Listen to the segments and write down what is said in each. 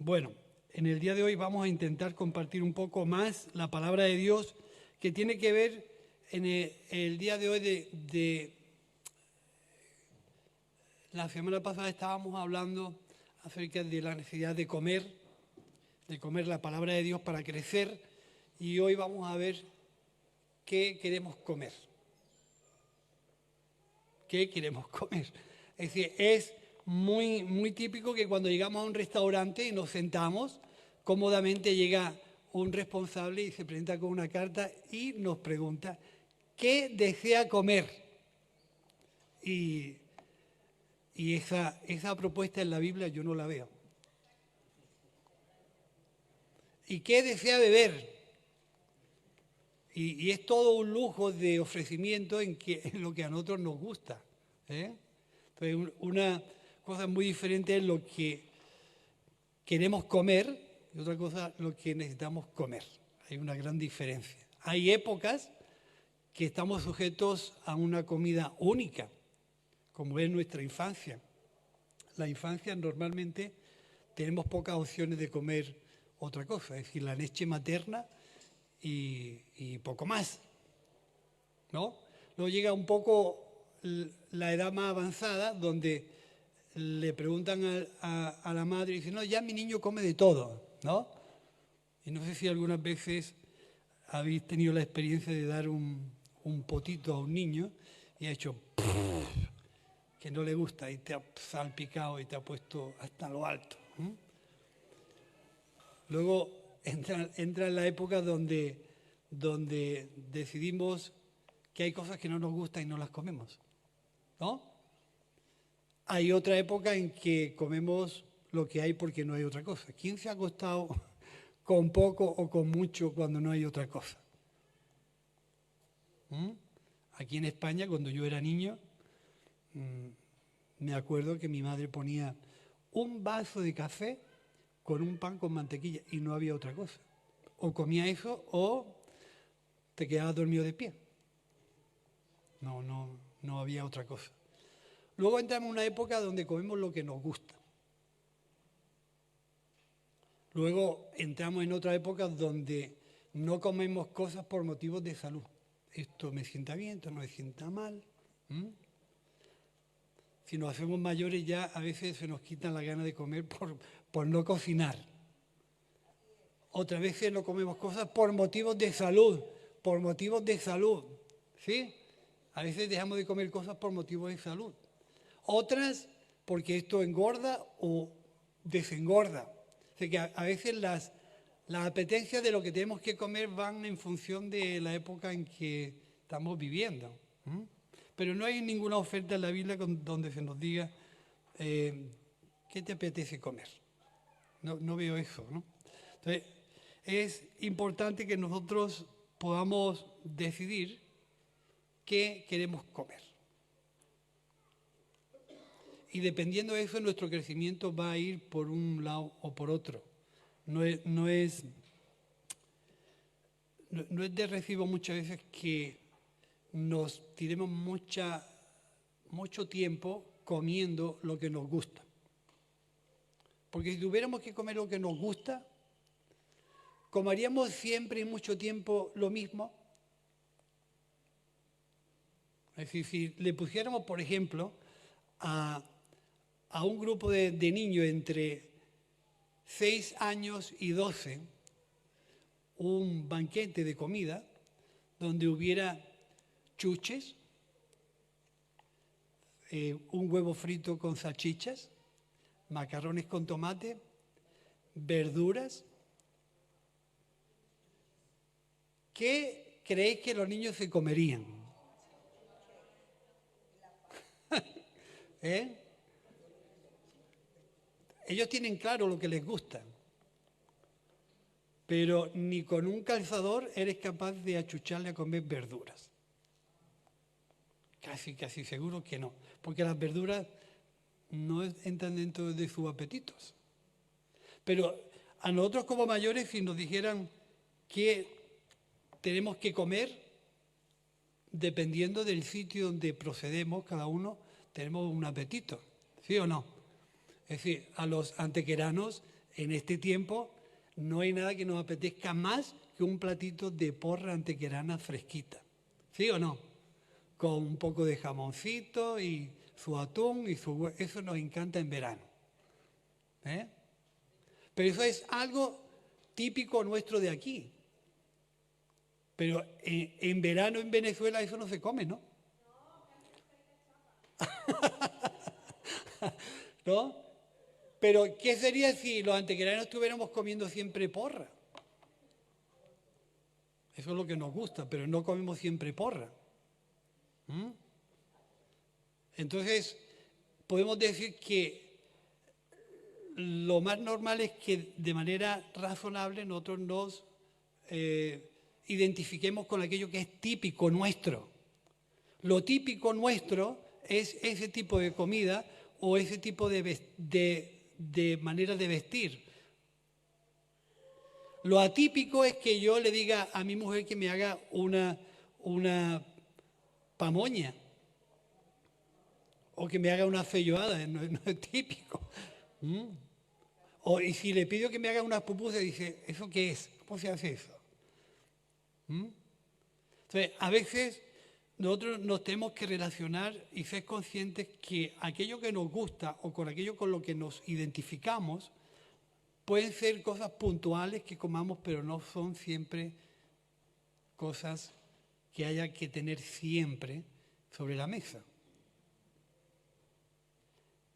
Bueno, en el día de hoy vamos a intentar compartir un poco más la palabra de Dios que tiene que ver en el día de hoy la semana pasada estábamos hablando acerca de la necesidad de comer la palabra de Dios para crecer, y hoy vamos a ver qué queremos comer. ¿Qué queremos comer? Es decir, es muy típico que cuando llegamos a un restaurante y nos sentamos, cómodamente llega un responsable y se presenta con una carta y nos pregunta qué desea comer. Y esa propuesta en la Biblia yo no la veo. ¿Y qué desea beber? Y es todo un lujo de ofrecimiento en lo que a nosotros nos gusta. Entonces, una cosa muy diferente es lo que queremos comer y otra cosa lo que necesitamos comer. Hay una gran diferencia. Hay épocas que estamos sujetos a una comida única, como es nuestra infancia. La infancia normalmente tenemos pocas opciones de comer otra cosa, es decir, la leche materna y poco más, ¿no? Luego llega un poco la edad más avanzada, donde le preguntan a la madre y dicen, no, ya mi niño come de todo, ¿no? Y no sé si algunas veces habéis tenido la experiencia de dar un potito a un niño y ha hecho que no le gusta y te ha salpicado y te ha puesto hasta lo alto. Luego entra en la época donde decidimos que hay cosas que no nos gustan y no las comemos, ¿no? Hay otra época en que comemos lo que hay porque no hay otra cosa. ¿Quién se ha acostado con poco o con mucho cuando no hay otra cosa? Aquí en España, cuando yo era niño, me acuerdo que mi madre ponía un vaso de café con un pan con mantequilla y no había otra cosa. O comía eso o te quedabas dormido de pie. No había otra cosa. Luego entramos en una época donde comemos lo que nos gusta. Luego entramos en otra época donde no comemos cosas por motivos de salud. Esto me sienta bien, esto no me sienta mal. Si nos hacemos mayores ya a veces se nos quitan la gana de comer por no cocinar. Otras veces no comemos cosas por motivos de salud, ¿sí? A veces dejamos de comer cosas por motivos de salud. Otras porque esto engorda o desengorda. O sea que a veces las apetencias de lo que tenemos que comer van en función de la época en que estamos viviendo. Pero no hay ninguna oferta en la Biblia donde se nos diga qué te apetece comer. No veo eso, ¿no? Entonces, es importante que nosotros podamos decidir qué queremos comer. Y dependiendo de eso, nuestro crecimiento va a ir por un lado o por otro. No es de recibo muchas veces que nos tiremos mucho tiempo comiendo lo que nos gusta. Porque si tuviéramos que comer lo que nos gusta, ¿comeríamos siempre y mucho tiempo lo mismo? Es decir, si le pusiéramos, por ejemplo, a un grupo de niños entre 6 años y 12, un banquete de comida donde hubiera chuches, un huevo frito con salchichas, macarrones con tomate, verduras. ¿Qué creéis que los niños se comerían? Ellos tienen claro lo que les gusta, pero ni con un calzador eres capaz de achucharle a comer verduras. Casi seguro que no, porque las verduras no entran dentro de sus apetitos. Pero a nosotros como mayores, si nos dijeran qué tenemos que comer, dependiendo del sitio donde procedemos, cada uno tenemos un apetito, ¿sí o no? Es decir, a los antequeranos en este tiempo no hay nada que nos apetezca más que un platito de porra antequerana fresquita. ¿Sí o no? Con un poco de jamoncito y su atún y eso nos encanta en verano. ¿Eh? Pero eso es algo típico nuestro de aquí. Pero en verano en Venezuela eso no se come, ¿no? ¿No? Pero ¿qué sería si los antequeranos estuviéramos comiendo siempre porra? Eso es lo que nos gusta, pero no comemos siempre porra. Entonces, podemos decir que lo más normal es que de manera razonable nosotros nos identifiquemos con aquello que es típico nuestro. Lo típico nuestro es ese tipo de comida o ese tipo de manera de vestir. Lo atípico es que yo le diga a mi mujer que me haga una pamoña o que me haga una feijoada, no es típico. Y si le pido que me haga unas pupusas, dice, ¿eso qué es? ¿Cómo se hace eso? Entonces, a veces nosotros nos tenemos que relacionar y ser conscientes que aquello que nos gusta o con aquello con lo que nos identificamos pueden ser cosas puntuales que comamos, pero no son siempre cosas que haya que tener siempre sobre la mesa.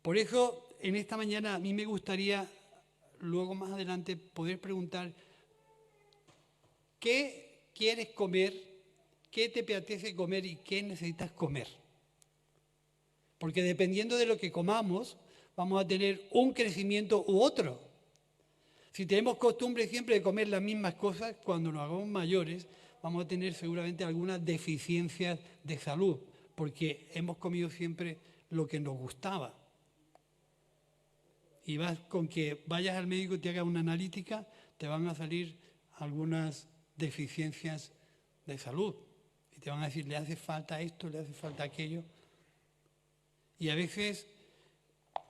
Por eso, en esta mañana a mí me gustaría, luego más adelante, poder preguntar, ¿qué quieres comer? ¿Qué te apetece comer y qué necesitas comer? Porque dependiendo de lo que comamos, vamos a tener un crecimiento u otro. Si tenemos costumbre siempre de comer las mismas cosas, cuando nos hagamos mayores, vamos a tener seguramente algunas deficiencias de salud, porque hemos comido siempre lo que nos gustaba. Y vas con que vayas al médico y te haga una analítica, te van a salir algunas deficiencias de salud. Y te van a decir, le hace falta esto, le hace falta aquello. Y a veces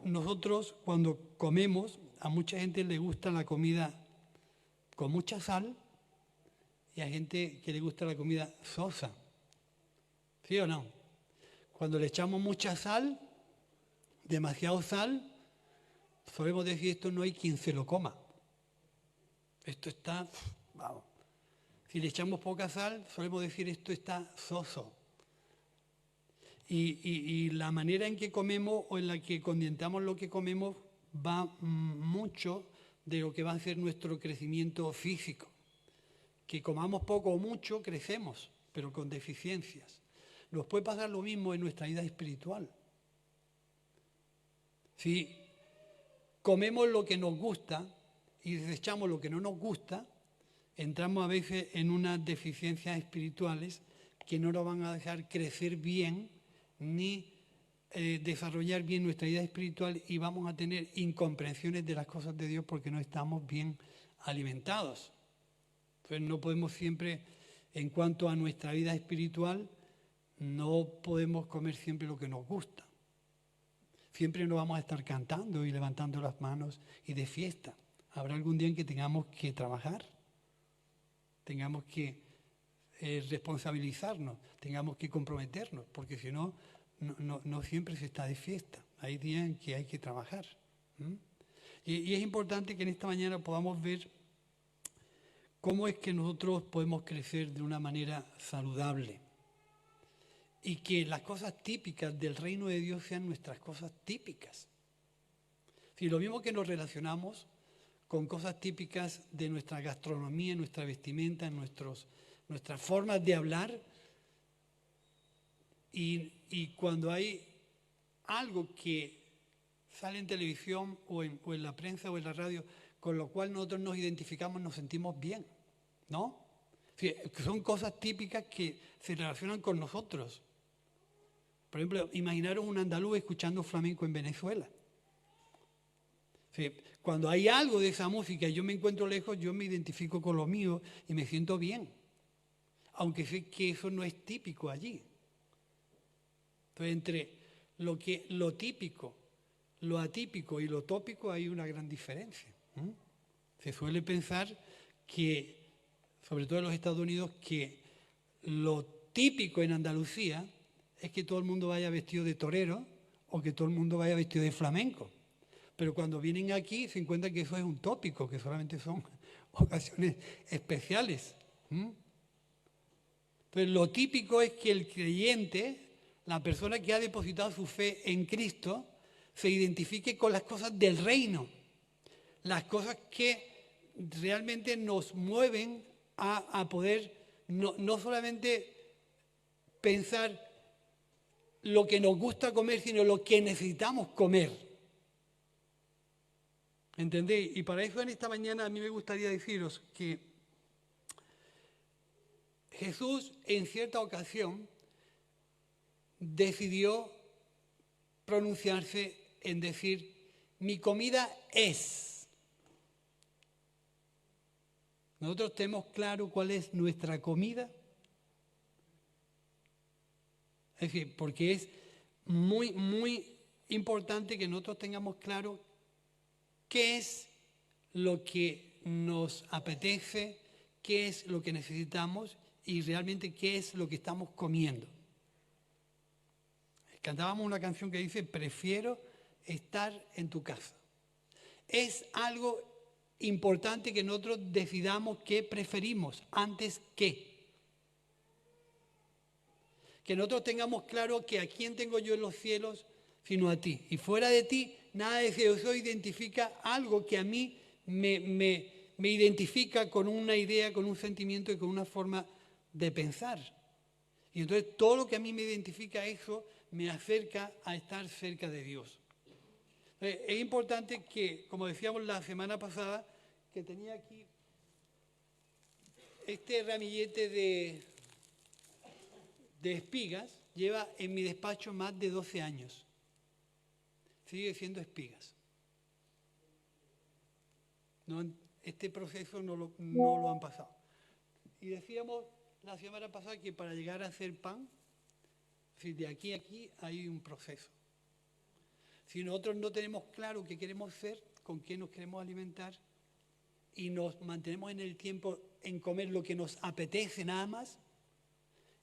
nosotros cuando comemos, a mucha gente le gusta la comida con mucha sal y a gente que le gusta la comida sosa. ¿Sí o no? Cuando le echamos mucha sal, demasiado sal, solemos decir esto no hay quien se lo coma. Esto está, vamos. Si le echamos poca sal, solemos decir esto está soso. Y la manera en que comemos o en la que condimentamos lo que comemos va mucho de lo que va a ser nuestro crecimiento físico. Que comamos poco o mucho, crecemos, pero con deficiencias. Nos puede pasar lo mismo en nuestra vida espiritual. Si comemos lo que nos gusta y desechamos lo que no nos gusta, entramos a veces en unas deficiencias espirituales que no nos van a dejar crecer bien ni desarrollar bien nuestra vida espiritual y vamos a tener incomprensiones de las cosas de Dios porque no estamos bien alimentados. Entonces no podemos siempre, en cuanto a nuestra vida espiritual, no podemos comer siempre lo que nos gusta. Siempre no vamos a estar cantando y levantando las manos y de fiesta. Habrá algún día en que tengamos que trabajar, tengamos que responsabilizarnos, tengamos que comprometernos, porque si no, no siempre se está de fiesta. Hay días en que hay que trabajar. Y es importante que en esta mañana podamos ver cómo es que nosotros podemos crecer de una manera saludable y que las cosas típicas del reino de Dios sean nuestras cosas típicas. Si lo mismo que nos relacionamos con cosas típicas de nuestra gastronomía, nuestra vestimenta, nuestras formas de hablar, y cuando hay algo que sale en televisión o en la prensa o en la radio, con lo cual nosotros nos identificamos, nos sentimos bien, ¿no? Sí, son cosas típicas que se relacionan con nosotros. Por ejemplo, imaginaros un andaluz escuchando flamenco en Venezuela. Sí, cuando hay algo de esa música y yo me encuentro lejos, yo me identifico con lo mío y me siento bien. Aunque sé que eso no es típico allí. Entonces, entre lo típico, lo atípico y lo tópico hay una gran diferencia. Se suele pensar que, sobre todo en los Estados Unidos, que lo típico en Andalucía es que todo el mundo vaya vestido de torero o que todo el mundo vaya vestido de flamenco. Pero cuando vienen aquí se encuentran que eso es un tópico, que solamente son ocasiones especiales. Entonces, lo típico es que el creyente, la persona que ha depositado su fe en Cristo, se identifique con las cosas del reino, las cosas que realmente nos mueven a poder no solamente pensar lo que nos gusta comer, sino lo que necesitamos comer. ¿Entendéis? Y para eso en esta mañana a mí me gustaría deciros que Jesús en cierta ocasión decidió pronunciarse en decir, mi comida es. Nosotros tenemos claro cuál es nuestra comida. Es decir, porque es muy, muy importante que nosotros tengamos claro qué es lo que nos apetece, qué es lo que necesitamos y realmente qué es lo que estamos comiendo. Cantábamos una canción que dice, prefiero estar en tu casa. Es algo importante que nosotros decidamos qué preferimos antes que. Que nosotros tengamos claro que a quién tengo yo en los cielos sino a ti. Y fuera de ti, nada de eso identifica algo que a mí me identifica con una idea, con un sentimiento y con una forma de pensar. Y entonces todo lo que a mí me identifica eso me acerca a estar cerca de Dios. Es importante que, como decíamos la semana pasada, que tenía aquí este ramillete de espigas, lleva en mi despacho más de 12 años. Sigue siendo espigas. No, este proceso no lo han pasado. Y decíamos la semana pasada que para llegar a hacer pan, de aquí a aquí hay un proceso. Si nosotros no tenemos claro qué queremos ser, con qué nos queremos alimentar y nos mantenemos en el tiempo en comer lo que nos apetece nada más,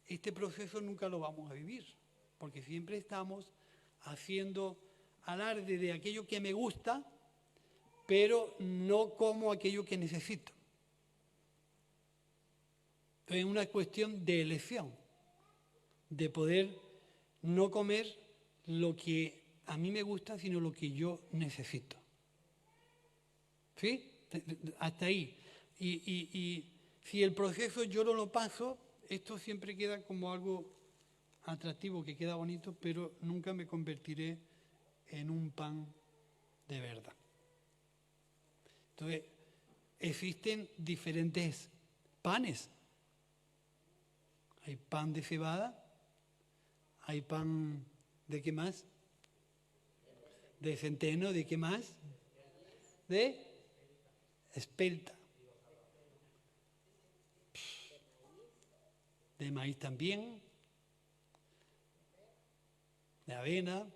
este proceso nunca lo vamos a vivir, porque siempre estamos haciendo alarde de aquello que me gusta, pero no como aquello que necesito. Entonces es una cuestión de elección, de poder no comer lo que a mí me gusta, sino lo que yo necesito. ¿Sí? Hasta ahí. Y si el proceso yo no lo paso, esto siempre queda como algo atractivo, que queda bonito, pero nunca me convertiré en un pan de verdad. Entonces, existen diferentes panes. Hay pan de cebada, hay pan de qué más, de centeno, de qué más, de espelta, de maíz también, de avena.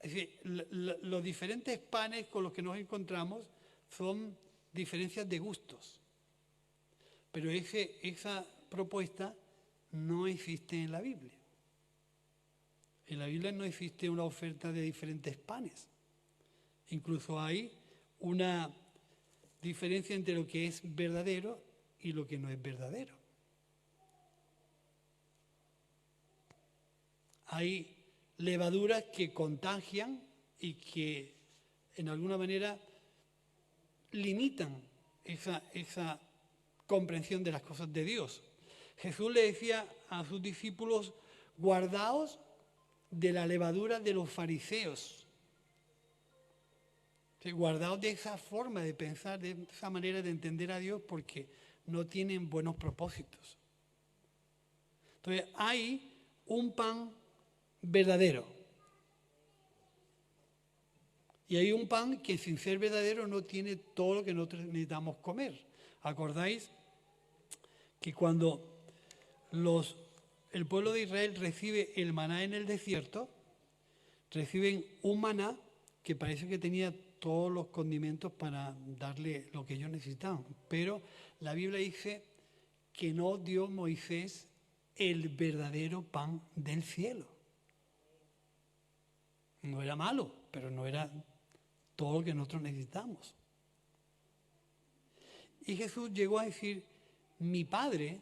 Es decir, los diferentes panes con los que nos encontramos son diferencias de gustos. Pero esa propuesta no existe en la Biblia. En la Biblia no existe una oferta de diferentes panes. Incluso hay una diferencia entre lo que es verdadero y lo que no es verdadero. Hay levaduras que contagian y que en alguna manera limitan esa comprensión de las cosas de Dios. Jesús le decía a sus discípulos, guardaos de la levadura de los fariseos. Guardaos de esa forma de pensar, de esa manera de entender a Dios, porque no tienen buenos propósitos. Entonces, hay un pan verdadero. Y hay un pan que sin ser verdadero no tiene todo lo que nosotros necesitamos comer. ¿Acordáis que cuando el pueblo de Israel recibe el maná en el desierto, reciben un maná que parece que tenía todos los condimentos para darle lo que ellos necesitaban. Pero la Biblia dice que no dio Moisés el verdadero pan del cielo. No era malo, pero no era todo lo que nosotros necesitamos. Y Jesús llegó a decir, mi Padre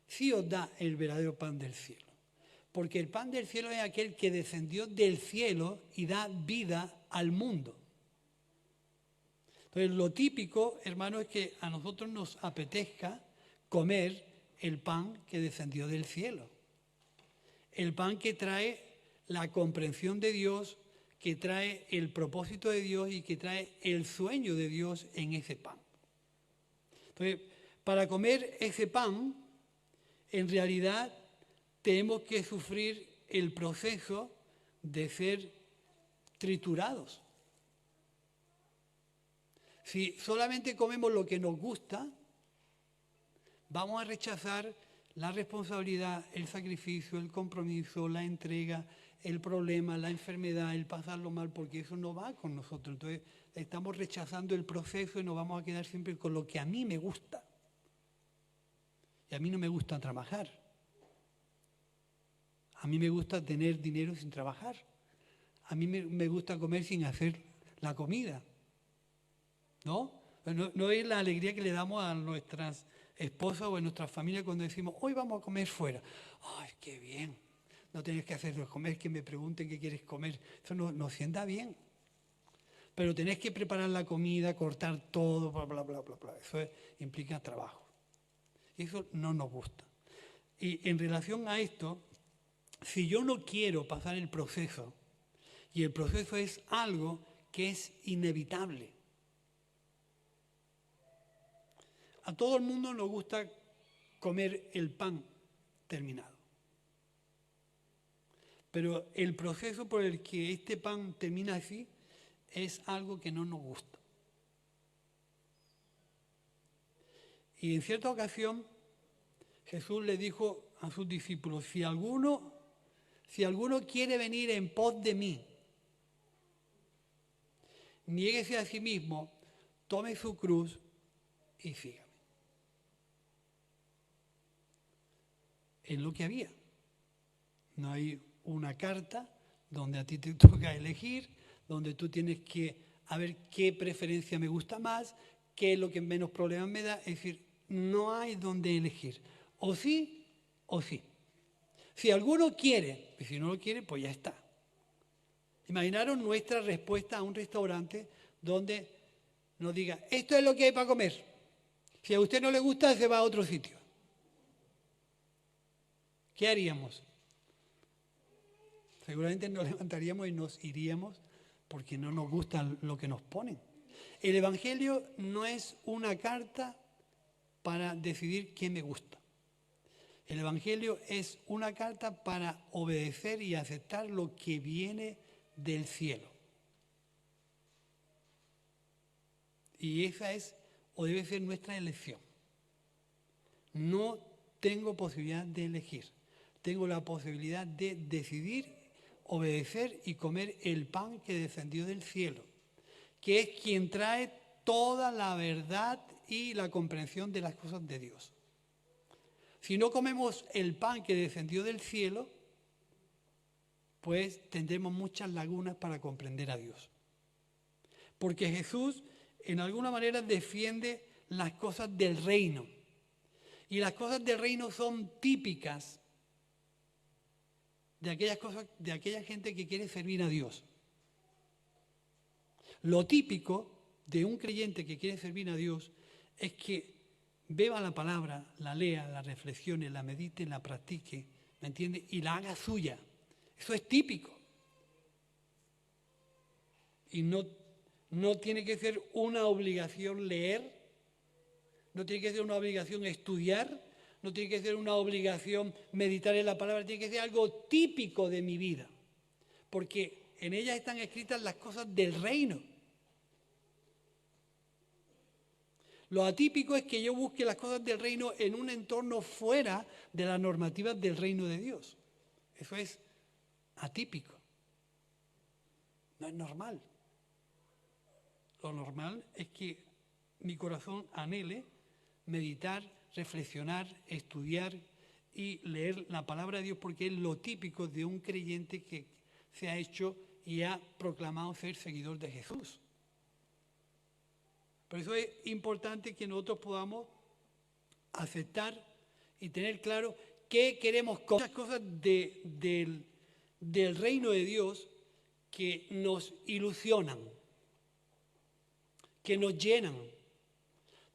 sí os da el verdadero pan del cielo. Porque el pan del cielo es aquel que descendió del cielo y da vida al mundo. Entonces, lo típico, hermano, es que a nosotros nos apetezca comer el pan que descendió del cielo. El pan que trae la comprensión de Dios, que trae el propósito de Dios y que trae el sueño de Dios en ese pan. Entonces, para comer ese pan, en realidad tenemos que sufrir el proceso de ser triturados. Si solamente comemos lo que nos gusta, vamos a rechazar la responsabilidad, el sacrificio, el compromiso, la entrega, el problema, la enfermedad, el pasarlo mal, porque eso no va con nosotros. Entonces estamos rechazando el proceso y nos vamos a quedar siempre con lo que a mí me gusta. Y a mí no me gusta trabajar. A mí me gusta tener dinero sin trabajar. A mí me gusta comer sin hacer la comida. ¿No? No es la alegría que le damos a nuestras esposas o a nuestras familias cuando decimos, hoy vamos a comer fuera. ¡Ay, qué bien! No tenés que hacerlo comer, que me pregunten qué quieres comer. Eso no sienta bien. Pero tenés que preparar la comida, cortar todo, bla, bla, bla, bla, bla. Eso implica trabajo. Y eso no nos gusta. Y en relación a esto, si yo no quiero pasar el proceso, y el proceso es algo que es inevitable. A todo el mundo nos gusta comer el pan terminado. Pero el proceso por el que este pan termina así es algo que no nos gusta. Y en cierta ocasión Jesús le dijo a sus discípulos, si alguno quiere venir en pos de mí, niéguese a sí mismo, tome su cruz y sígame. Es lo que había. No hay una carta donde a ti te toca elegir, donde tú tienes que a ver qué preferencia me gusta más, qué es lo que menos problemas me da. Es decir, no hay donde elegir. O sí, o sí. Si alguno quiere, y si no lo quiere, pues ya está. Imaginaron nuestra respuesta a un restaurante donde nos diga, esto es lo que hay para comer. Si a usted no le gusta, se va a otro sitio. ¿Qué haríamos? Seguramente nos levantaríamos y nos iríamos porque no nos gusta lo que nos ponen. El Evangelio no es una carta para decidir qué me gusta. El Evangelio es una carta para obedecer y aceptar lo que viene del cielo. Y esa es o debe ser nuestra elección. No tengo posibilidad de elegir. Tengo la posibilidad de decidir, obedecer y comer el pan que descendió del cielo, que es quien trae toda la verdad y la comprensión de las cosas de Dios. Si no comemos el pan que descendió del cielo, pues tendremos muchas lagunas para comprender a Dios. Porque Jesús, en alguna manera, defiende las cosas del reino. Y las cosas del reino son típicas de aquellas cosas, de aquella gente que quiere servir a Dios. Lo típico de un creyente que quiere servir a Dios es que beba la palabra, la lea, la reflexione, la medite, la practique, ¿me entiende? Y la haga suya. Eso es típico. Y no tiene que ser una obligación leer, no tiene que ser una obligación estudiar, no tiene que ser una obligación meditar en la palabra, tiene que ser algo típico de mi vida. Porque en ella están escritas las cosas del reino. Lo atípico es que yo busque las cosas del reino en un entorno fuera de las normativas del reino de Dios. Eso es atípico. No es normal. lo normal es que mi corazón anhele meditar, reflexionar, estudiar y leer la palabra de Dios, porque es lo típico de un creyente que se ha hecho y ha proclamado ser seguidor de Jesús. Por eso es importante que nosotros podamos aceptar y tener claro qué queremos con muchas cosas del reino de Dios que nos ilusionan, que nos llenan,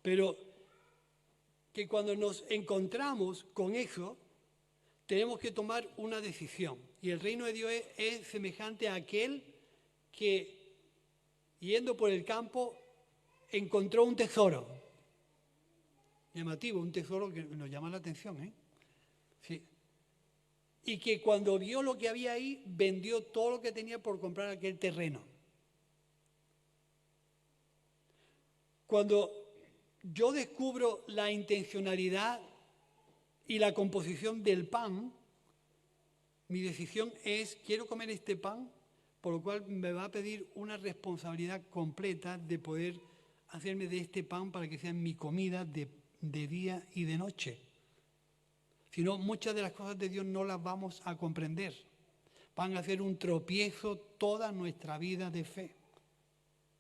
pero que cuando nos encontramos con eso, tenemos que tomar una decisión. Y el reino de Dios es semejante a aquel que, yendo por el campo, encontró un tesoro. Llamativo, un tesoro que nos llama la atención, ¿eh? Sí. Y que cuando vio lo que había ahí, vendió todo lo que tenía por comprar aquel terreno. Cuando yo descubro la intencionalidad y la composición del pan, mi decisión es, quiero comer este pan, por lo cual me va a pedir una responsabilidad completa de poder hacerme de este pan para que sea mi comida de día y de noche. Si no, muchas de las cosas de Dios no las vamos a comprender. Van a ser un tropiezo toda nuestra vida de fe.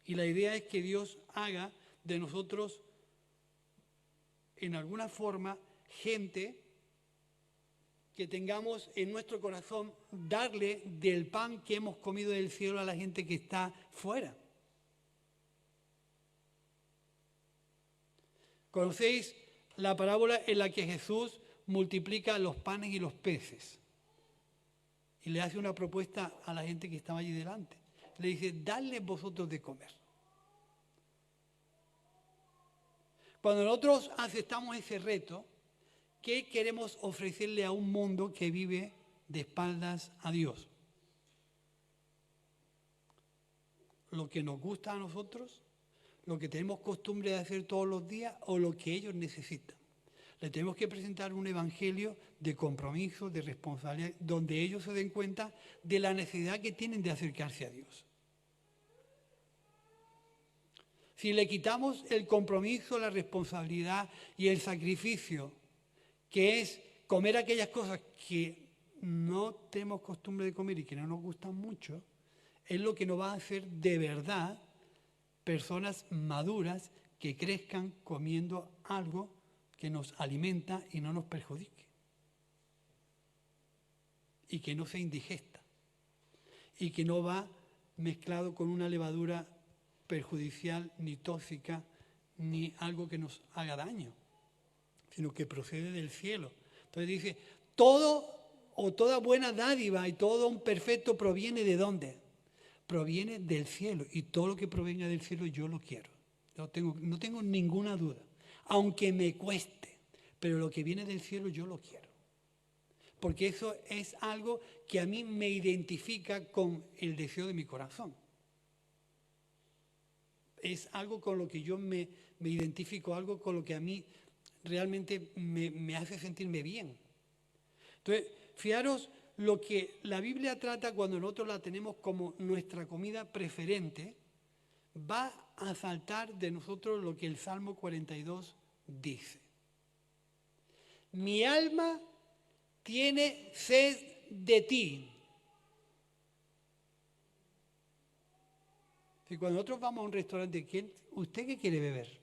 Y la idea es que Dios haga de nosotros, en alguna forma, gente que tengamos en nuestro corazón darle del pan que hemos comido del cielo a la gente que está fuera. ¿Conocéis la parábola en la que Jesús multiplica los panes y los peces? Y le hace una propuesta a la gente que estaba allí delante. Le dice, dadle vosotros de comer. Cuando nosotros aceptamos ese reto, ¿qué queremos ofrecerle a un mundo que vive de espaldas a Dios? ¿Lo que nos gusta a nosotros? ¿Lo que tenemos costumbre de hacer todos los días? ¿O lo que ellos necesitan? Le tenemos que presentar un evangelio de compromiso, de responsabilidad, donde ellos se den cuenta de la necesidad que tienen de acercarse a Dios. Si le quitamos el compromiso, la responsabilidad y el sacrificio, que es comer aquellas cosas que no tenemos costumbre de comer y que no nos gustan mucho, es lo que nos va a hacer de verdad personas maduras que crezcan comiendo algo que nos alimenta y no nos perjudique. Y que no sea indigesta. Y que no va mezclado con una levadura perjudicial, ni tóxica, ni algo que nos haga daño, sino que procede del cielo. Entonces dice, todo o toda buena dádiva y todo un perfecto proviene ¿de dónde? Proviene del cielo, y todo lo que provenga del cielo yo lo quiero. No tengo ninguna duda, aunque me cueste, pero lo que viene del cielo yo lo quiero. Porque eso es algo que a mí me identifica con el deseo de mi corazón. Es algo con lo que yo me identifico, algo con lo que a mí realmente me hace sentirme bien. Entonces, fijaros lo que la Biblia trata cuando nosotros la tenemos como nuestra comida preferente, va a saltar de nosotros lo que el Salmo 42 dice. Mi alma tiene sed de ti. Si cuando nosotros vamos a un restaurante, ¿usted qué quiere beber?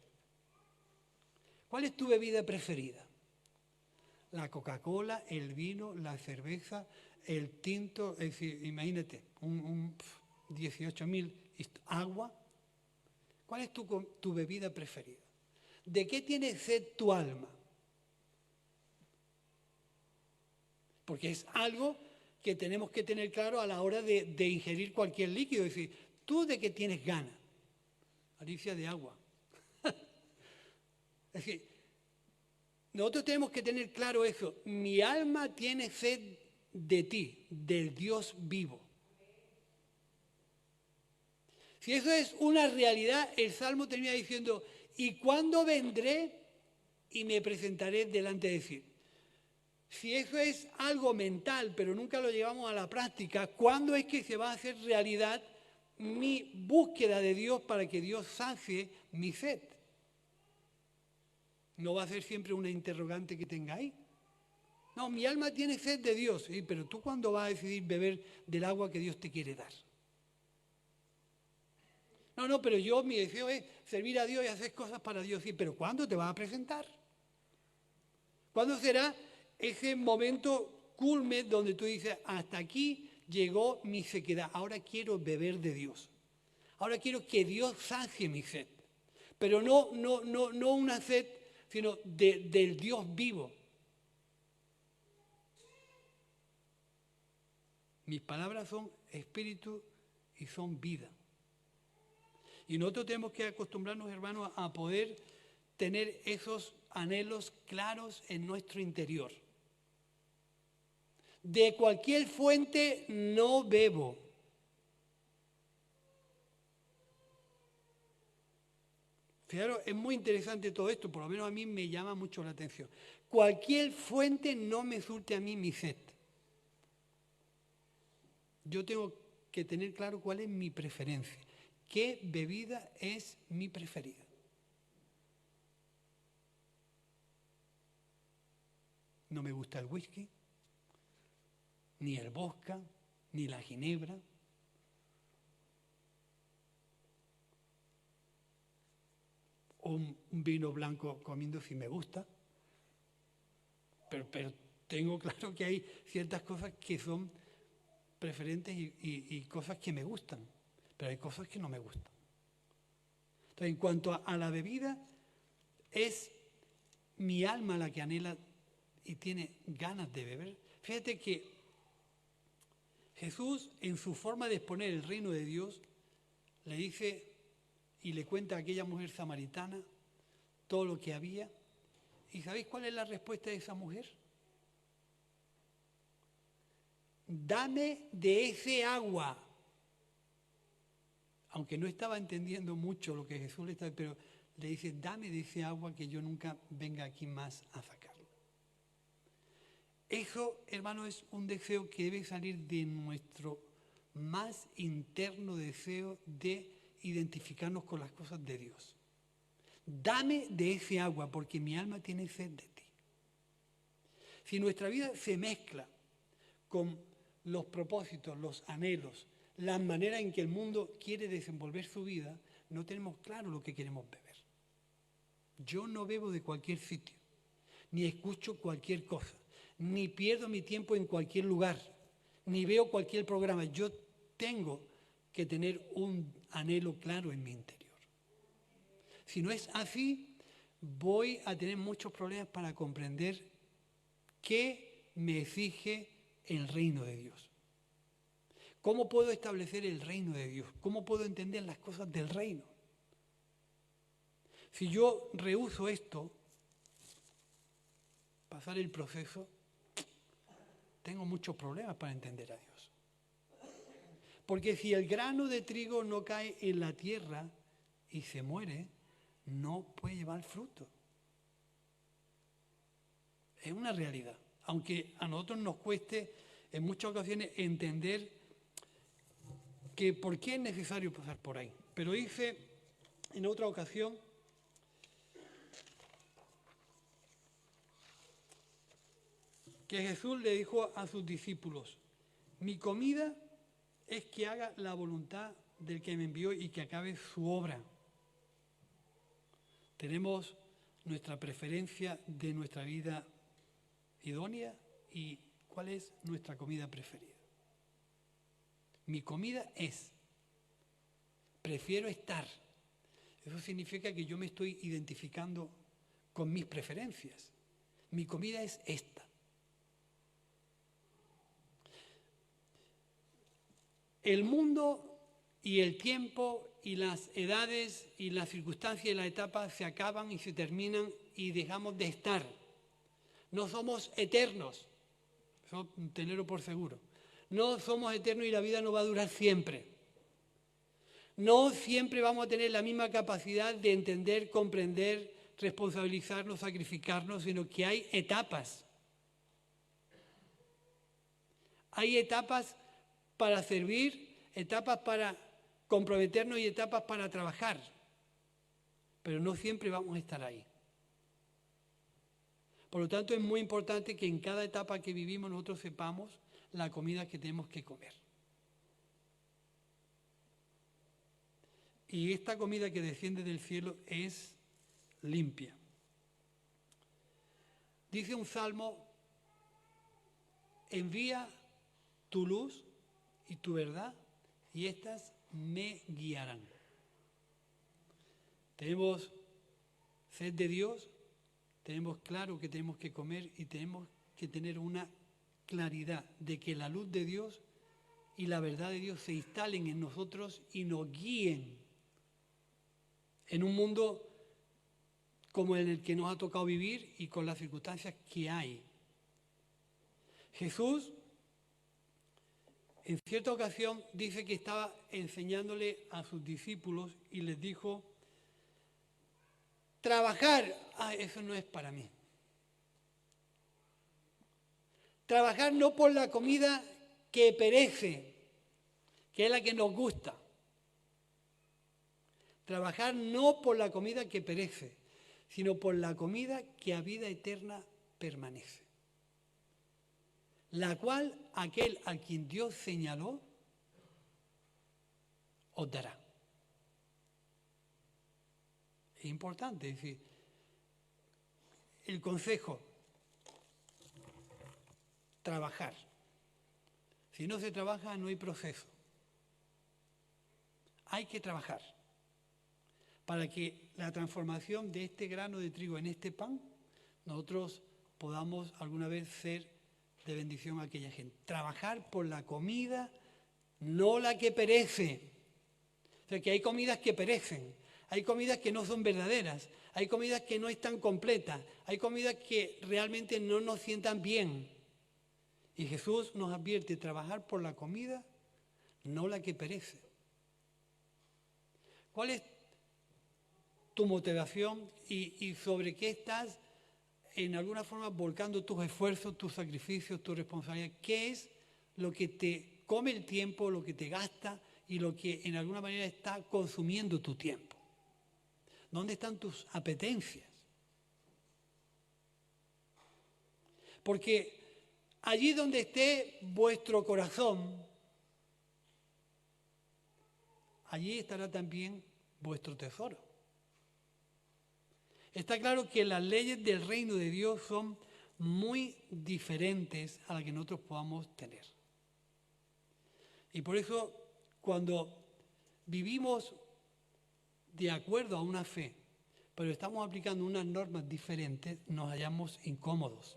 ¿Cuál es tu bebida preferida? La Coca-Cola, el vino, la cerveza, el tinto, es decir, imagínate, 18.000, agua. ¿Cuál es tu bebida preferida? ¿De qué tiene sed tu alma? Porque es algo que tenemos que tener claro a la hora de ingerir cualquier líquido. Es decir, ¿tú de qué tienes ganas? Alicia, de agua. Es decir, nosotros tenemos que tener claro eso. Mi alma tiene sed de ti, del Dios vivo. Si eso es una realidad, el Salmo termina diciendo, ¿y cuándo vendré y me presentaré delante de ti? Si eso es algo mental, pero nunca lo llevamos a la práctica, ¿cuándo es que se va a hacer realidad mi búsqueda de Dios para que Dios sacie mi sed. No va a ser siempre una interrogante que tenga ahí. No, mi alma tiene sed de Dios, ¿sí? Pero tú ¿cuándo vas a decidir beber del agua que Dios te quiere dar? No, pero mi deseo es servir a Dios y hacer cosas para Dios, sí, pero ¿cuándo te vas a presentar? ¿Cuándo será ese momento culme donde tú dices, hasta aquí llegó mi sequedad, ahora quiero beber de Dios? Ahora quiero que Dios sacie mi sed, pero no una sed, sino del Dios vivo. Mis palabras son espíritu y son vida. Y nosotros tenemos que acostumbrarnos, hermanos, a poder tener esos anhelos claros en nuestro interior. De cualquier fuente no bebo. Fijaros, es muy interesante todo esto, por lo menos a mí me llama mucho la atención. Cualquier fuente no me surte a mí mi sed. Yo tengo que tener claro cuál es mi preferencia. ¿Qué bebida es mi preferida? No me gusta el whisky, ni el vodka, ni la ginebra. Un vino blanco comiendo si me gusta. Pero tengo claro que hay ciertas cosas que son preferentes y cosas que me gustan, pero hay cosas que no me gustan. Entonces, en cuanto a la bebida, es mi alma la que anhela y tiene ganas de beber. Fíjate que Jesús, en su forma de exponer el reino de Dios, le dice y le cuenta a aquella mujer samaritana todo lo que había. ¿Y sabéis cuál es la respuesta de esa mujer? Dame de ese agua. Aunque no estaba entendiendo mucho lo que Jesús le estaba, pero le dice, dame de ese agua que yo nunca venga aquí más a sacarlo. Eso, hermano, es un deseo que debe salir de nuestro más interno deseo de identificarnos con las cosas de Dios. Dame de ese agua porque mi alma tiene sed de ti. Si nuestra vida se mezcla con los propósitos, los anhelos, la manera en que el mundo quiere desenvolver su vida, no tenemos claro lo que queremos beber. Yo no bebo de cualquier sitio, ni escucho cualquier cosa, ni pierdo mi tiempo en cualquier lugar, ni veo cualquier programa. Yo tengo que tener un anhelo claro en mi interior. Si no es así, voy a tener muchos problemas para comprender qué me exige el reino de Dios. ¿Cómo puedo establecer el reino de Dios? ¿Cómo puedo entender las cosas del reino? Si yo rehúso esto, pasar el proceso, tengo muchos problemas para entender a Dios. Porque si el grano de trigo no cae en la tierra y se muere, no puede llevar fruto. Es una realidad. Aunque a nosotros nos cueste en muchas ocasiones entender que por qué es necesario pasar por ahí. Pero dice en otra ocasión que Jesús le dijo a sus discípulos, mi comida es que haga la voluntad del que me envió y que acabe su obra. Tenemos nuestra preferencia de nuestra vida idónea y cuál es nuestra comida preferida. Mi comida es, prefiero estar. Eso significa que yo me estoy identificando con mis preferencias. Mi comida es esta. El mundo y el tiempo y las edades y las circunstancias y las etapas se acaban y se terminan y dejamos de estar. No somos eternos, eso tenerlo por seguro. No somos eternos y la vida no va a durar siempre. No siempre vamos a tener la misma capacidad de entender, comprender, responsabilizarnos, sacrificarnos, sino que hay etapas. Hay etapas para servir, etapas para comprometernos y etapas para trabajar, pero no siempre vamos a estar ahí. Por lo tanto, es muy importante que en cada etapa que vivimos nosotros sepamos la comida que tenemos que comer. Y esta comida que desciende del cielo es limpia. Dice un salmo: envía tu luz y tu verdad, y éstas me guiarán. Tenemos sed de Dios, tenemos claro que tenemos que comer y tenemos que tener una claridad de que la luz de Dios y la verdad de Dios se instalen en nosotros y nos guíen en un mundo como en el que nos ha tocado vivir y con las circunstancias que hay. Jesús, en cierta ocasión, dice que estaba enseñándole a sus discípulos y les dijo: trabajar, eso no es para mí. Trabajar no por la comida que perece, que es la que nos gusta. Trabajar no por la comida que perece, sino por la comida que a vida eterna permanece, la cual aquel a quien Dios señaló os dará. Es importante, es decir, el consejo: trabajar. Si no se trabaja, no hay proceso. Hay que trabajar para que la transformación de este grano de trigo en este pan, nosotros podamos alguna vez ser de bendición a aquella gente. Trabajar por la comida, no la que perece. O sea, que hay comidas que perecen, hay comidas que no son verdaderas, hay comidas que no están completas, hay comidas que realmente no nos sientan bien. Y Jesús nos advierte: trabajar por la comida, no la que perece. ¿Cuál es tu motivación y sobre qué estás en alguna forma volcando tus esfuerzos, tus sacrificios, tu responsabilidad? ¿Qué es lo que te come el tiempo, lo que te gasta y lo que en alguna manera está consumiendo tu tiempo? ¿Dónde están tus apetencias? Porque allí donde esté vuestro corazón, allí estará también vuestro tesoro. Está claro que las leyes del reino de Dios son muy diferentes a las que nosotros podamos tener. Y por eso, cuando vivimos de acuerdo a una fe, pero estamos aplicando unas normas diferentes, nos hallamos incómodos.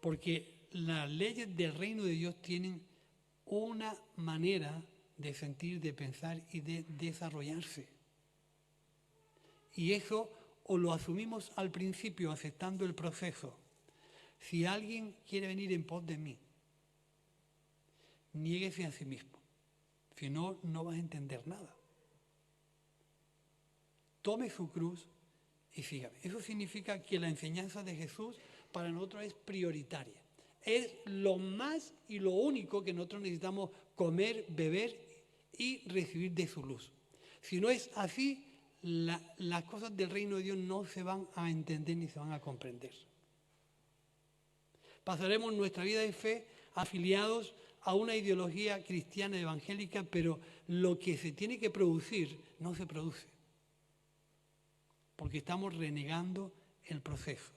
Porque las leyes del reino de Dios tienen una manera de sentir, de pensar y de desarrollarse. Y eso o lo asumimos al principio aceptando el proceso. Si alguien quiere venir en pos de mí, niéguese a sí mismo. Si no, no vas a entender nada. Tome su cruz y sígame. Eso significa que la enseñanza de Jesús para nosotros es prioritaria. Es lo más y lo único que nosotros necesitamos comer, beber y recibir de su luz. Si no es así, las cosas del reino de Dios no se van a entender ni se van a comprender. Pasaremos nuestra vida de fe afiliados a una ideología cristiana evangélica, pero lo que se tiene que producir no se produce, porque estamos renegando el proceso.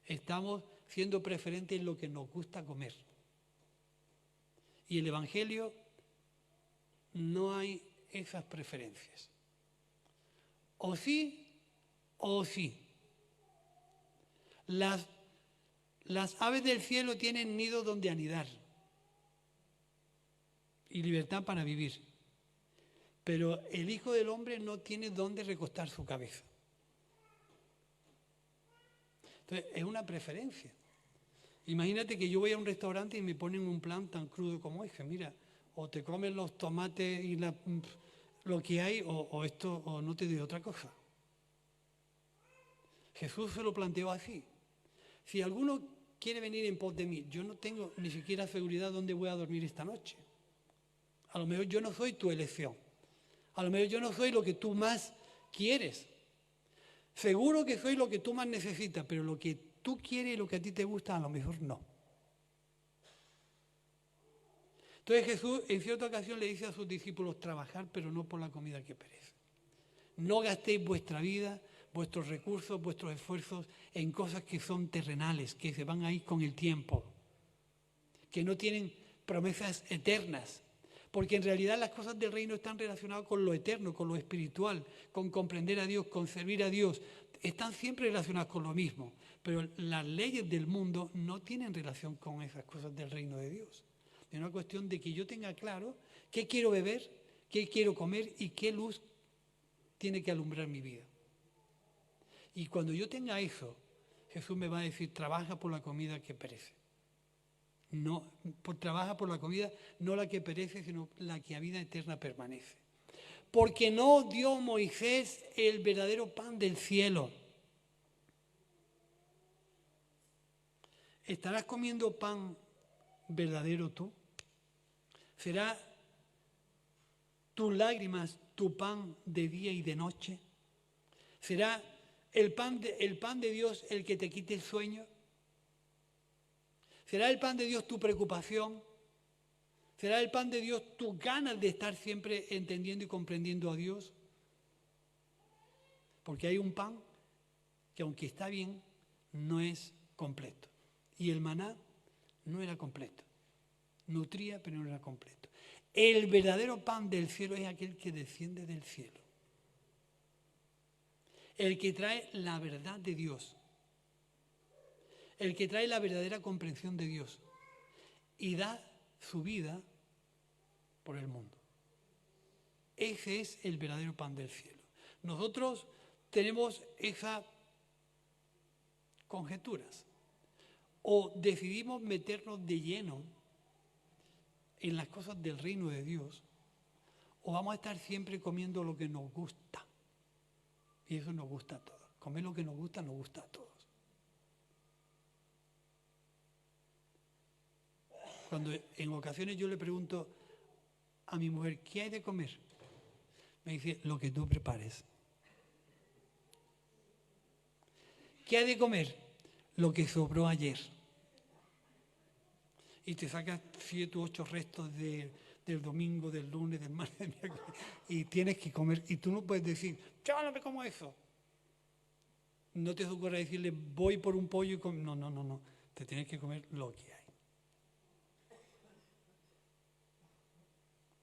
Estamos siendo preferentes en lo que nos gusta comer. Y el Evangelio no hay esas preferencias. O sí, o sí. Las aves del cielo tienen nido donde anidar y libertad para vivir. Pero el Hijo del Hombre no tiene dónde recostar su cabeza. Entonces, es una preferencia. Imagínate que yo voy a un restaurante y me ponen un plan tan crudo como ese. Mira, o te comes los tomates y lo que hay, o esto, o no te doy otra cosa. Jesús se lo planteó así. Si alguno quiere venir en pos de mí, yo no tengo ni siquiera seguridad dónde voy a dormir esta noche. A lo mejor yo no soy tu elección. A lo mejor yo no soy lo que tú más quieres. Seguro que soy lo que tú más necesitas, pero lo que tú quieres y lo que a ti te gusta, a lo mejor no. Entonces Jesús en cierta ocasión le dice a sus discípulos, trabajar, pero no por la comida que perece. No gastéis vuestra vida, vuestros recursos, vuestros esfuerzos en cosas que son terrenales, que se van a ir con el tiempo, que no tienen promesas eternas. Porque en realidad las cosas del reino están relacionadas con lo eterno, con lo espiritual, con comprender a Dios, con servir a Dios. Están siempre relacionadas con lo mismo. Pero las leyes del mundo no tienen relación con esas cosas del reino de Dios. Es una cuestión de que yo tenga claro qué quiero beber, qué quiero comer y qué luz tiene que alumbrar mi vida. Y cuando yo tenga eso, Jesús me va a decir, trabaja por la comida que perece. No, trabaja por la comida, no la que perece, sino la que a vida eterna permanece. Porque no dio Moisés el verdadero pan del cielo. ¿Estarás comiendo pan verdadero tú? ¿Será tus lágrimas tu pan de día y de noche? ¿Será el pan de Dios el que te quite el sueño? ¿Será el pan de Dios tu preocupación? ¿Será el pan de Dios tus ganas de estar siempre entendiendo y comprendiendo a Dios? Porque hay un pan que aunque está bien, no es completo. Y el maná no era completo. Nutría, pero no era completo. El verdadero pan del cielo es aquel que desciende del cielo. El que trae la verdad de Dios. El que trae la verdadera comprensión de Dios. Y da su vida por el mundo. Ese es el verdadero pan del cielo. Nosotros tenemos esas conjeturas. O decidimos meternos de lleno en las cosas del reino de Dios, o vamos a estar siempre comiendo lo que nos gusta. Y eso nos gusta a todos. Comer lo que nos gusta a todos. Cuando en ocasiones yo le pregunto a mi mujer, ¿qué hay de comer? Me dice, lo que tú prepares. ¿Qué hay de comer? Lo que sobró ayer. Y te sacas 7 u 8 restos del domingo, del lunes, del martes, del miércoles, y tienes que comer. Y tú no puedes decir, yo no me como eso. No te ocurra decirle, voy por un pollo y como. No. Te tienes que comer lo que hay.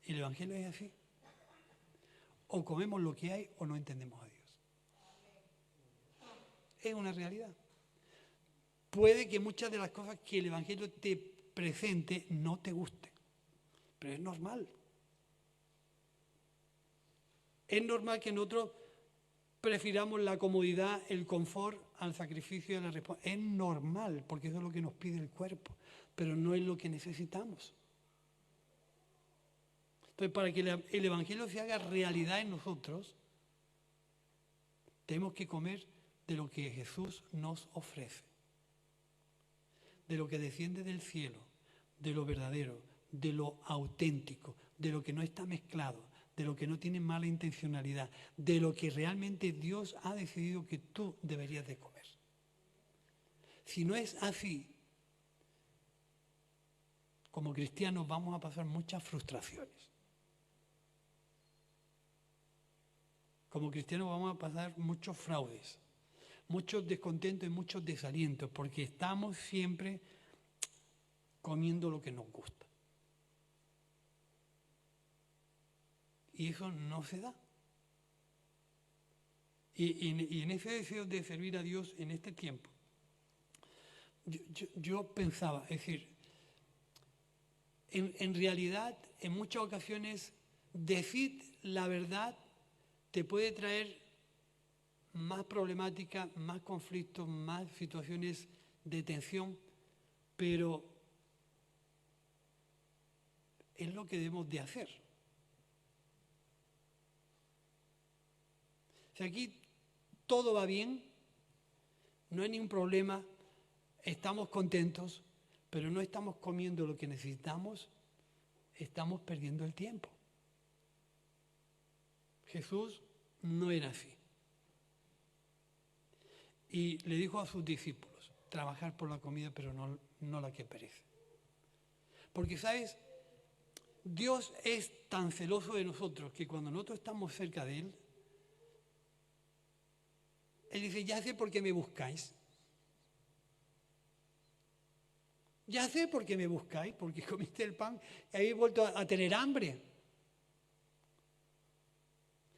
Y el Evangelio es así. O comemos lo que hay o no entendemos a Dios. Es una realidad. Puede que muchas de las cosas que el Evangelio te presente no te gusten, pero es normal. Es normal que nosotros prefiramos la comodidad, el confort al sacrificio y a la respuesta. Es normal, porque eso es lo que nos pide el cuerpo, pero no es lo que necesitamos. Entonces, para que el Evangelio se haga realidad en nosotros, tenemos que comer de lo que Jesús nos ofrece, de lo que desciende del cielo, de lo verdadero, de lo auténtico, de lo que no está mezclado, de lo que no tiene mala intencionalidad, de lo que realmente Dios ha decidido que tú deberías de comer. Si no es así, como cristianos vamos a pasar muchas frustraciones. Como cristianos vamos a pasar muchos fraudes, muchos descontentos y muchos desalientos, porque estamos siempre comiendo lo que nos gusta. Y eso no se da. Y en ese deseo de servir a Dios en este tiempo, yo pensaba, es decir, en realidad, en muchas ocasiones, decir la verdad te puede traer más problemáticas, más conflictos, más situaciones de tensión, pero es lo que debemos de hacer. Si aquí todo va bien, no hay ningún problema, estamos contentos, pero no estamos comiendo lo que necesitamos, estamos perdiendo el tiempo. Jesús no era así. Y le dijo a sus discípulos, trabajar por la comida, pero no la que perece. Porque, ¿sabes? Dios es tan celoso de nosotros que cuando nosotros estamos cerca de Él, Él dice, ya sé por qué me buscáis. Ya sé por qué me buscáis, porque comiste el pan y habéis vuelto a tener hambre.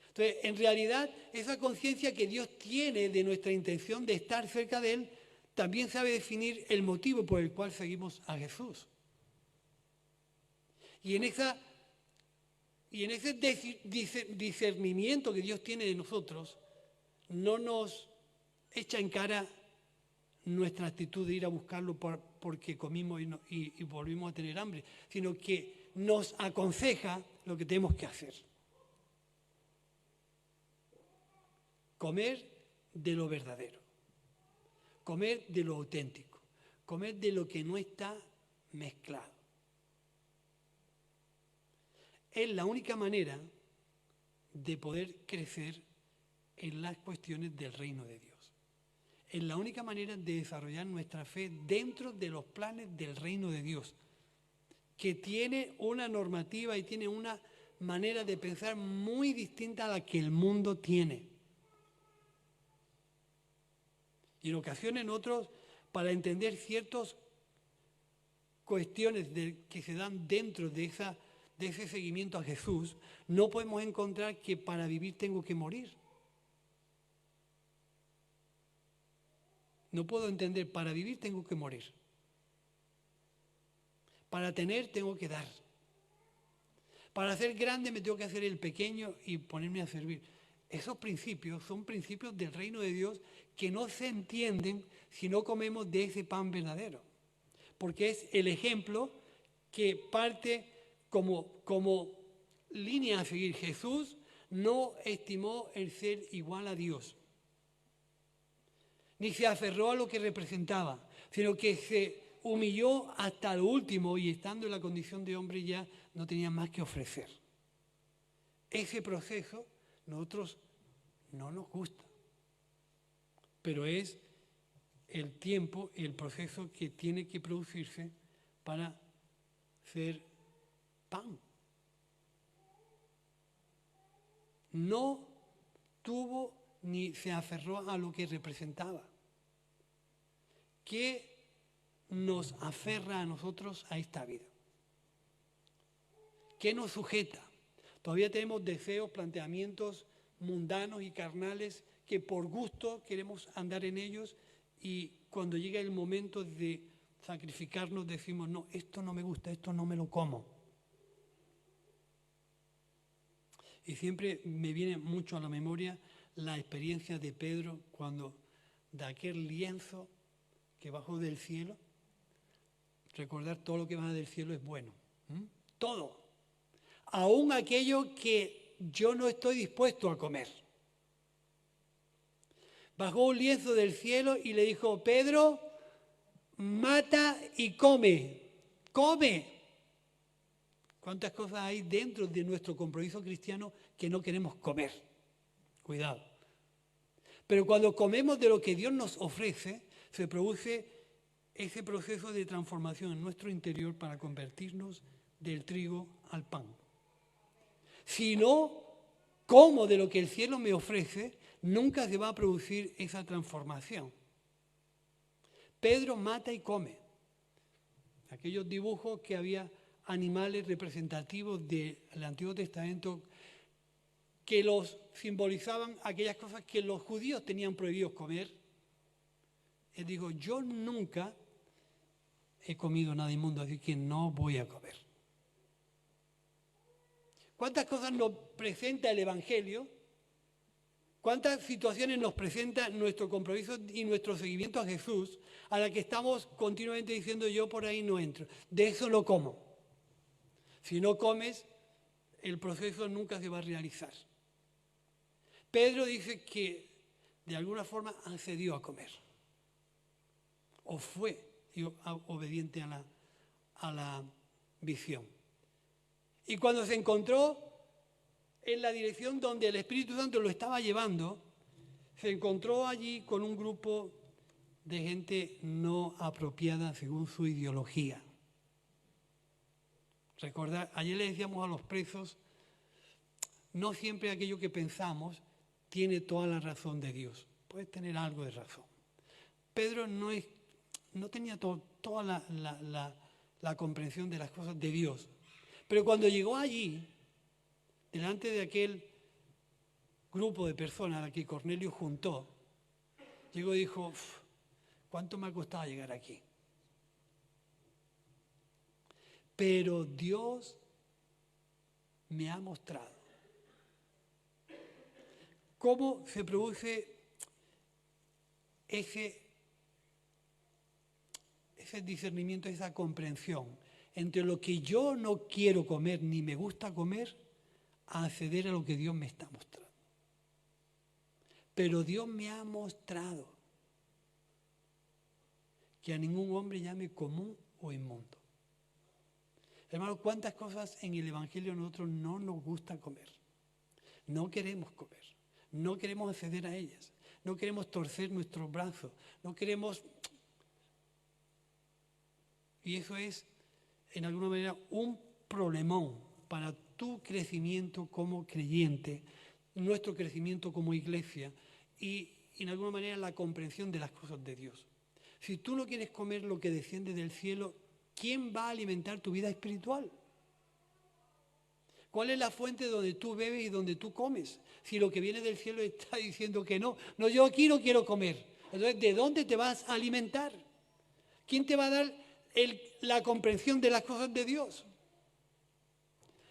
Entonces, en realidad, esa conciencia que Dios tiene de nuestra intención de estar cerca de Él, también sabe definir el motivo por el cual seguimos a Jesús. Y en ese discernimiento que Dios tiene de nosotros, no nos echa en cara nuestra actitud de ir a buscarlo porque comimos y volvimos a tener hambre, sino que nos aconseja lo que tenemos que hacer. Comer de lo verdadero, comer de lo auténtico, comer de lo que no está mezclado. Es la única manera de poder crecer en las cuestiones del reino de Dios. Es la única manera de desarrollar nuestra fe dentro de los planes del reino de Dios, que tiene una normativa y tiene una manera de pensar muy distinta a la que el mundo tiene. Y en ocasiones nosotros, para entender ciertas cuestiones que se dan dentro de ese seguimiento a Jesús, no podemos encontrar que para vivir tengo que morir. No puedo entender, para vivir tengo que morir. Para tener tengo que dar. Para ser grande me tengo que hacer el pequeño y ponerme a servir. Esos principios son principios del reino de Dios que no se entienden si no comemos de ese pan verdadero. Porque es el ejemplo que parte como línea a seguir. Jesús no estimó el ser igual a Dios, ni se aferró a lo que representaba, sino que se humilló hasta lo último y estando en la condición de hombre ya no tenía más que ofrecer. Ese proceso nosotros no nos gusta, pero es el tiempo y el proceso que tiene que producirse para ser pan. No tuvo ni se aferró a lo que representaba. ¿Qué nos aferra a nosotros a esta vida? ¿Qué nos sujeta? Todavía tenemos deseos, planteamientos mundanos y carnales que por gusto queremos andar en ellos y cuando llega el momento de sacrificarnos decimos, no, esto no me gusta, esto no me lo como. Y siempre me viene mucho a la memoria la experiencia de Pedro cuando de aquel lienzo que bajó del cielo, recordar todo lo que baja del cielo es bueno, todo, aún aquello que yo no estoy dispuesto a comer. Bajó un lienzo del cielo y le dijo, Pedro, mata y come, come. ¿Cuántas cosas hay dentro de nuestro compromiso cristiano que no queremos comer? Cuidado. Pero cuando comemos de lo que Dios nos ofrece, se produce ese proceso de transformación en nuestro interior para convertirnos del trigo al pan. Si no como de lo que el cielo me ofrece, nunca se va a producir esa transformación. Pedro mata y come. Aquellos dibujos que había animales representativos del Antiguo Testamento que los simbolizaban aquellas cosas que los judíos tenían prohibido comer. Él dijo, yo nunca he comido nada inmundo, así que no voy a comer. ¿Cuántas cosas nos presenta el Evangelio? ¿Cuántas situaciones nos presenta nuestro compromiso y nuestro seguimiento a Jesús a la que estamos continuamente diciendo yo por ahí no entro? De eso no como. Si no comes, el proceso nunca se va a realizar. Pedro dice que de alguna forma accedió a comer. O fue obediente a la visión. Y cuando se encontró en la dirección donde el Espíritu Santo lo estaba llevando, se encontró allí con un grupo de gente no apropiada según su ideología. Recordad, ayer le decíamos a los presos, no siempre aquello que pensamos tiene toda la razón de Dios. Puede tener algo de razón. Pedro no tenía toda la comprensión de las cosas de Dios. Pero cuando llegó allí, delante de aquel grupo de personas a la que Cornelio juntó, llegó y dijo, ¿cuánto me ha costado llegar aquí? Pero Dios me ha mostrado cómo se produce ese discernimiento, esa comprensión entre lo que yo no quiero comer ni me gusta comer, a acceder a lo que Dios me está mostrando. Pero Dios me ha mostrado que a ningún hombre llame común o inmundo. Hermano, ¿cuántas cosas en el Evangelio nosotros no nos gusta comer? No queremos comer, no queremos acceder a ellas, no queremos torcer nuestros brazos, no queremos... Y eso es, en alguna manera, un problemón para tu crecimiento como creyente, nuestro crecimiento como iglesia y, en alguna manera, la comprensión de las cosas de Dios. Si tú no quieres comer lo que desciende del cielo, ¿quién va a alimentar tu vida espiritual? ¿Cuál es la fuente donde tú bebes y donde tú comes? Si lo que viene del cielo está diciendo que no, yo aquí no quiero comer. Entonces, ¿de dónde te vas a alimentar? ¿Quién te va a dar la comprensión de las cosas de Dios?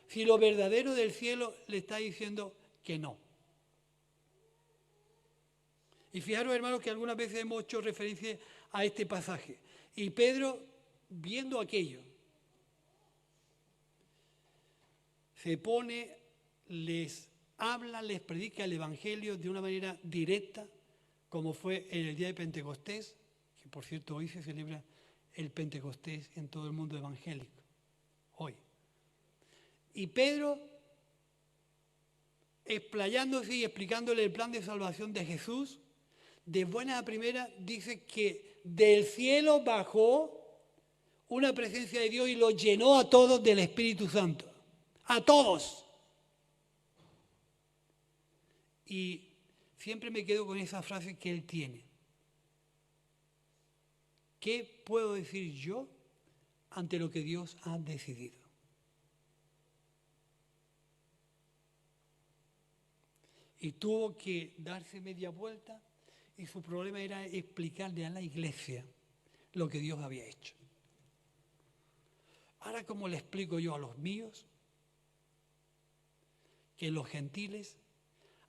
Si lo verdadero del cielo le está diciendo que no. Y fijaros, hermanos, que algunas veces hemos hecho referencia a este pasaje. Y Pedro, viendo aquello, se pone, les habla, les predica el Evangelio de una manera directa, como fue en el día de Pentecostés, que por cierto hoy se celebra el Pentecostés en todo el mundo evangélico, hoy. Y Pedro, explayándose y explicándole el plan de salvación de Jesús, de buena a primera dice que del cielo bajó una presencia de Dios y los llenó a todos del Espíritu Santo. A todos. Y siempre me quedo con esa frase que él tiene. ¿Qué puedo decir yo ante lo que Dios ha decidido? Y tuvo que darse media vuelta y su problema era explicarle a la iglesia lo que Dios había hecho. Ahora, ¿cómo le explico yo a los míos que los gentiles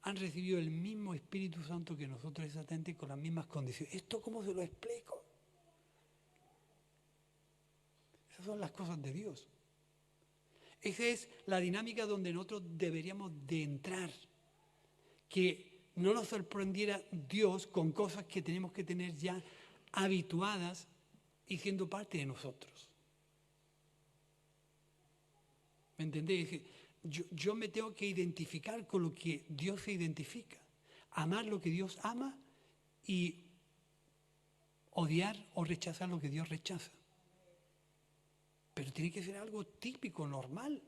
han recibido el mismo Espíritu Santo que nosotros exactamente con las mismas condiciones? ¿Esto cómo se lo explico? Esas son las cosas de Dios. Esa es la dinámica donde nosotros deberíamos de entrar. Que no nos sorprendiera Dios con cosas que tenemos que tener ya habituadas y siendo parte de nosotros. ¿Me entendéis? Yo me tengo que identificar con lo que Dios se identifica. Amar lo que Dios ama y odiar o rechazar lo que Dios rechaza. Pero tiene que ser algo típico, normal.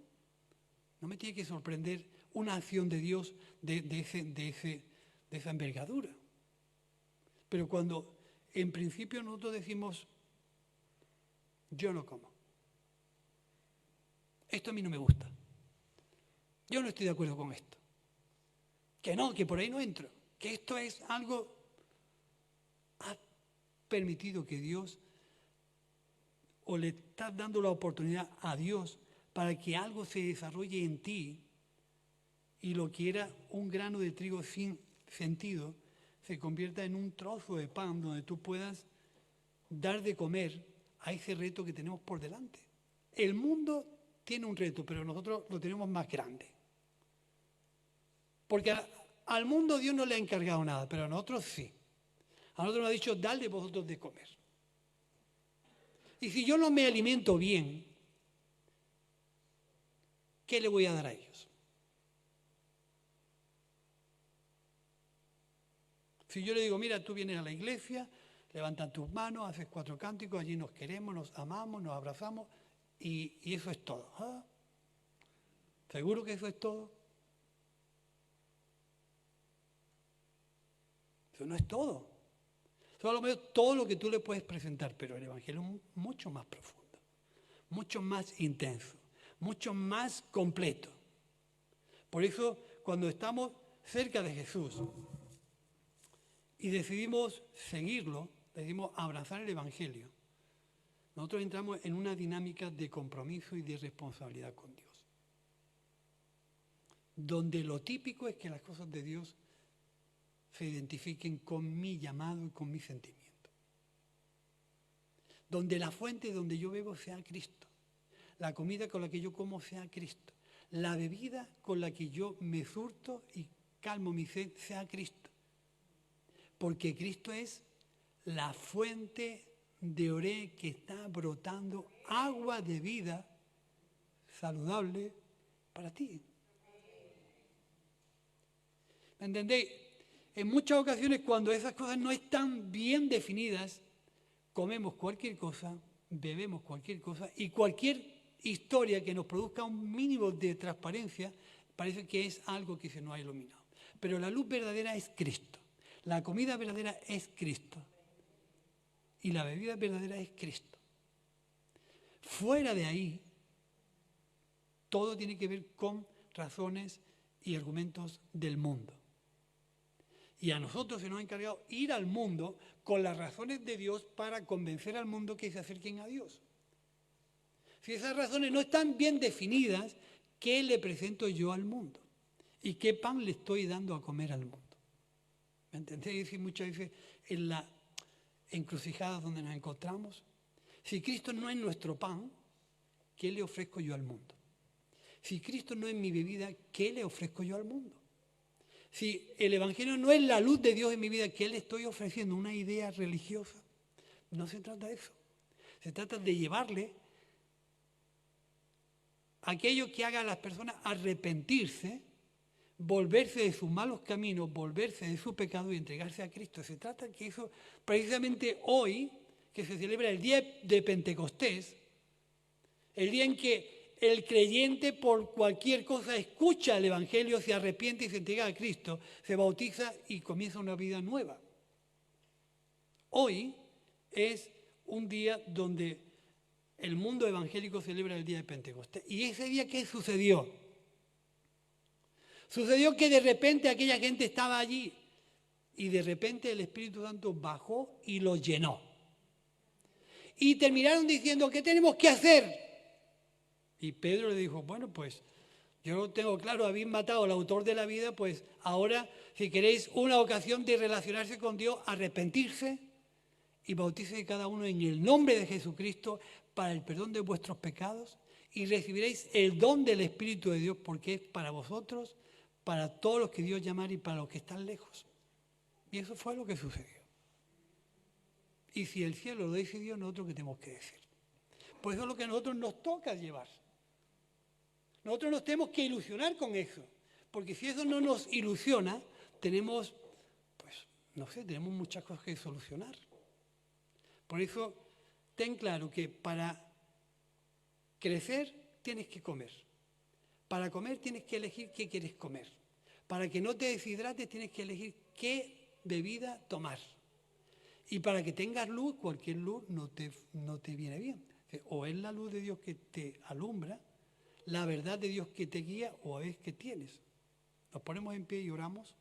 No me tiene que sorprender una acción de Dios de esa envergadura. Pero cuando en principio nosotros decimos, yo no como. Esto a mí no me gusta. Yo no estoy de acuerdo con esto. Que no, que por ahí no entro. Que esto es algo... Ha permitido que Dios, o le estás dando la oportunidad a Dios para que algo se desarrolle en ti y lo que era un grano de trigo sin sentido se convierta en un trozo de pan donde tú puedas dar de comer a ese reto que tenemos por delante. El mundo tiene un reto, pero nosotros lo tenemos más grande. Porque al mundo Dios no le ha encargado nada, pero a nosotros sí. A nosotros nos ha dicho, dadle vosotros de comer. Y si yo no me alimento bien, ¿qué le voy a dar a ellos? Si yo le digo, mira, tú vienes a la iglesia, levantas tus manos, haces 4 cánticos, allí nos queremos, nos amamos, nos abrazamos y eso es todo. ¿Ah? ¿Seguro que eso es todo? Eso no es todo. Eso a lo mejor todo lo que tú le puedes presentar, pero el Evangelio es mucho más profundo, mucho más intenso, mucho más completo. Por eso, cuando estamos cerca de Jesús y decidimos seguirlo, decidimos abrazar el Evangelio, nosotros entramos en una dinámica de compromiso y de responsabilidad con Dios, donde lo típico es que las cosas de Dios se identifiquen con mi llamado y con mi sentimiento, donde la fuente donde yo bebo sea Cristo, la comida con la que yo como sea Cristo, la bebida con la que yo me surto y calmo mi sed sea Cristo, porque Cristo es la fuente de Oré que está brotando agua de vida saludable para ti. ¿Me entendéis? En muchas ocasiones, cuando esas cosas no están bien definidas, comemos cualquier cosa, bebemos cualquier cosa y cualquier historia que nos produzca un mínimo de transparencia parece que es algo que se nos ha iluminado. Pero la luz verdadera es Cristo. La comida verdadera es Cristo. Y la bebida verdadera es Cristo. Fuera de ahí, todo tiene que ver con razones y argumentos del mundo. Y a nosotros se nos ha encargado ir al mundo con las razones de Dios para convencer al mundo que se acerquen a Dios. Si esas razones no están bien definidas, ¿qué le presento yo al mundo? ¿Y qué pan le estoy dando a comer al mundo? ¿Me entendéis? Y muchas veces en la encrucijada donde nos encontramos, si Cristo no es nuestro pan, ¿qué le ofrezco yo al mundo? Si Cristo no es mi bebida, ¿qué le ofrezco yo al mundo? Si el Evangelio no es la luz de Dios en mi vida, ¿qué le estoy ofreciendo? ¿Una idea religiosa? No se trata de eso. Se trata de llevarle aquello que haga a las personas arrepentirse, volverse de sus malos caminos, volverse de su pecado y entregarse a Cristo. Se trata que eso, precisamente hoy, que se celebra el día de Pentecostés, el día en que el creyente por cualquier cosa escucha el Evangelio, se arrepiente y se entrega a Cristo, se bautiza y comienza una vida nueva. Hoy es un día donde el mundo evangélico celebra el día de Pentecostés. ¿Y ese día qué sucedió? Sucedió que de repente aquella gente estaba allí y de repente el Espíritu Santo bajó y los llenó. Y terminaron diciendo, ¿qué tenemos que hacer? Y Pedro le dijo, bueno, pues yo no tengo claro, habéis matado al autor de la vida, pues ahora si queréis una ocasión de relacionarse con Dios, arrepentirse y bautícese cada uno en el nombre de Jesucristo para el perdón de vuestros pecados y recibiréis el don del Espíritu de Dios porque es para vosotros, para todos los que Dios llamar y para los que están lejos. Y eso fue lo que sucedió. Y si el cielo lo decidió, nosotros qué tenemos que decir. Pues eso es lo que a nosotros nos toca llevar. Nosotros nos tenemos que ilusionar con eso, porque si eso no nos ilusiona, tenemos, pues, no sé, tenemos muchas cosas que solucionar. Por eso, ten claro que para crecer tienes que comer. Para comer tienes que elegir qué quieres comer. Para que no te deshidrates tienes que elegir qué bebida tomar. Y para que tengas luz, cualquier luz no te viene bien. O es la luz de Dios que te alumbra, la verdad de Dios que te guía, o es que tienes. Nos ponemos en pie y oramos.